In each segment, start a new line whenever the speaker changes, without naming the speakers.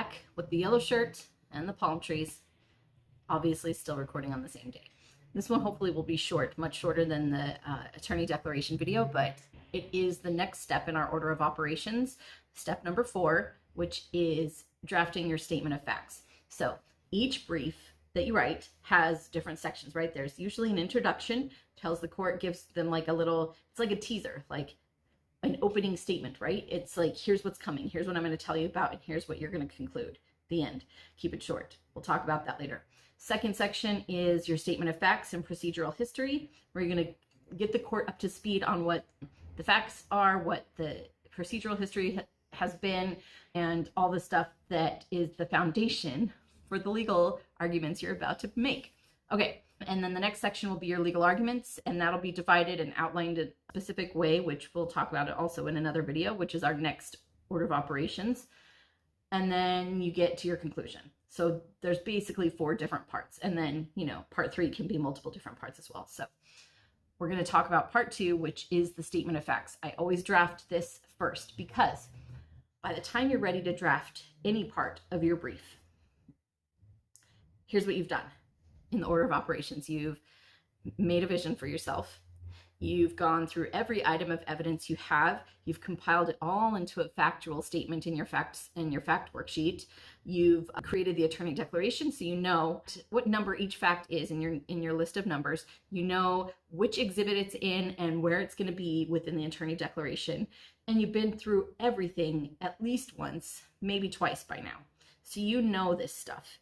back with the yellow shirt and the palm trees, obviously still recording on the same day. This one hopefully will be short, much shorter than the attorney declaration video, but it is the next step in our order of operations, step number 4, which is drafting your statement of facts. So each brief that you write has different sections, right? There's usually an introduction, tells the court, gives them like a little, it's like a teaser, like an opening statement, right? It's like, here's what's coming, here's what I'm going to tell you about, and here's what you're going to conclude. The end. Keep it short. We'll talk about that later. Second section is your statement of facts and procedural history, where you're going to get the court up to speed on what the facts are, what the procedural history has been, and all the stuff that is the foundation for the legal arguments you're about to make. Okay, and then the next section will be your legal arguments, and that'll be divided and outlined in a specific way, which we'll talk about it also in another video, which is our next order of operations. And then you get to your conclusion. So there's basically 4 different parts. And then, you know, part 3 can be multiple different parts as well. So we're going to talk about part 2, which is the statement of facts. I always draft this first because by the time you're ready to draft any part of your brief, here's what you've done in the order of operations. You've made a vision for yourself. You've gone through every item of evidence you have. You've compiled it all into a factual statement in your fact worksheet. You've created the attorney declaration, so you know what number each fact is in your list of numbers. You know which exhibit it's in and where it's going to be within the attorney declaration. And you've been through everything at least once, maybe twice by now. So you know this stuff.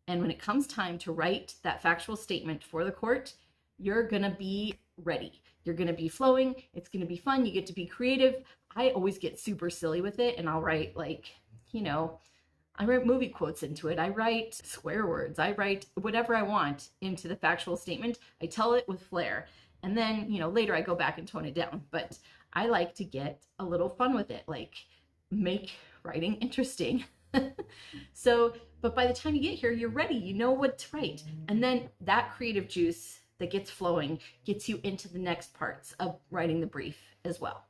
And when it comes time to write that factual statement for the court, you're going to be ready. You're going to be flowing. It's going to be fun. You get to be creative. I always get super silly with it, and I'll write like, you know, I write movie quotes into it. I write swear words. I write whatever I want into the factual statement. I tell it with flair. And then, you know, later I go back and tone it down. But I like to get a little fun with it, like make writing interesting. So, but by the time you get here, you're ready. You know what to write. And then that creative juice that gets flowing gets you into the next parts of writing the brief as well.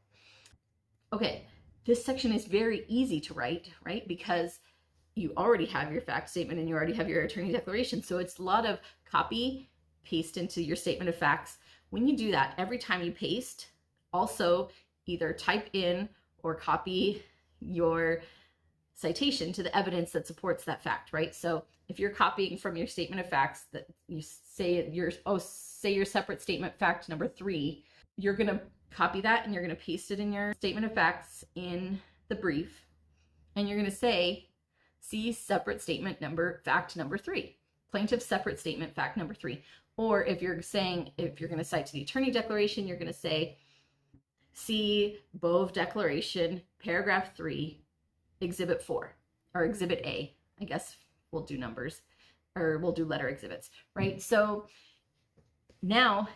Okay, this section is very easy to write, right? Because you already have your fact statement and you already have your attorney declaration. So it's a lot of copy, paste into your statement of facts. When you do that, every time you paste, also either type in or copy your citation to the evidence that supports that fact, right? So if you're copying from your statement of facts that you say say your separate statement fact number 3, you're going to copy that and you're going to paste it in your statement of facts in the brief. And you're going to say, see separate statement fact number 3, plaintiff's separate statement fact number 3. Or if you're going to cite to the attorney declaration, you're going to say, see Bove declaration, paragraph 3, exhibit 4, or exhibit A. I guess we'll do numbers, or we'll do letter exhibits, right? So now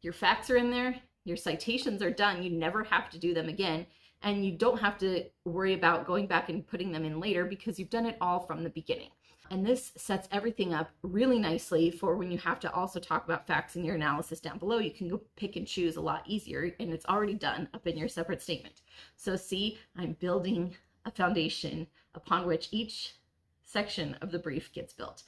your facts are in there, your citations are done. You never have to do them again. And you don't have to worry about going back and putting them in later because you've done it all from the beginning. And this sets everything up really nicely for when you have to also talk about facts in your analysis down below. You can go pick and choose a lot easier, and it's already done up in your separate statement. So see, I'm building a foundation upon which each section of the brief gets built.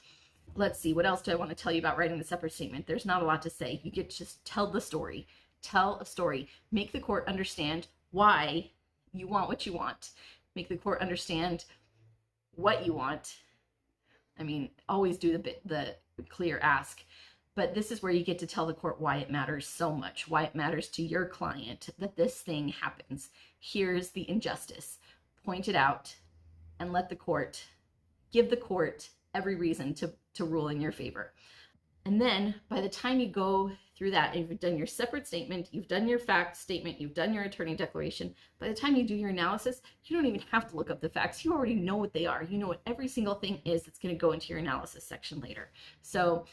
Let's see, what else do I want to tell you about writing the separate statement? There's not a lot to say. You get to just tell the story. Tell a story. Make the court understand why you want what you want. Make the court understand what you want. I mean, always do the clear ask. But this is where you get to tell the court why it matters so much, why it matters to your client that this thing happens. Here's the injustice. Point it out and give the court every reason to rule in your favor. And then by the time you go through that, if you've done your separate statement, you've done your fact statement, you've done your attorney declaration, by the time you do your analysis, you don't even have to look up the facts. You already know what they are. You know what every single thing is that's going to go into your analysis section later. So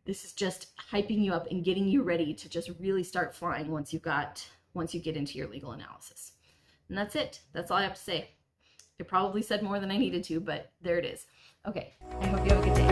this is just hyping you up and getting you ready to just really start flying once you get into your legal analysis. And that's it. That's all I have to say. I probably said more than I needed to, but there it is. Okay, I hope you have a good day.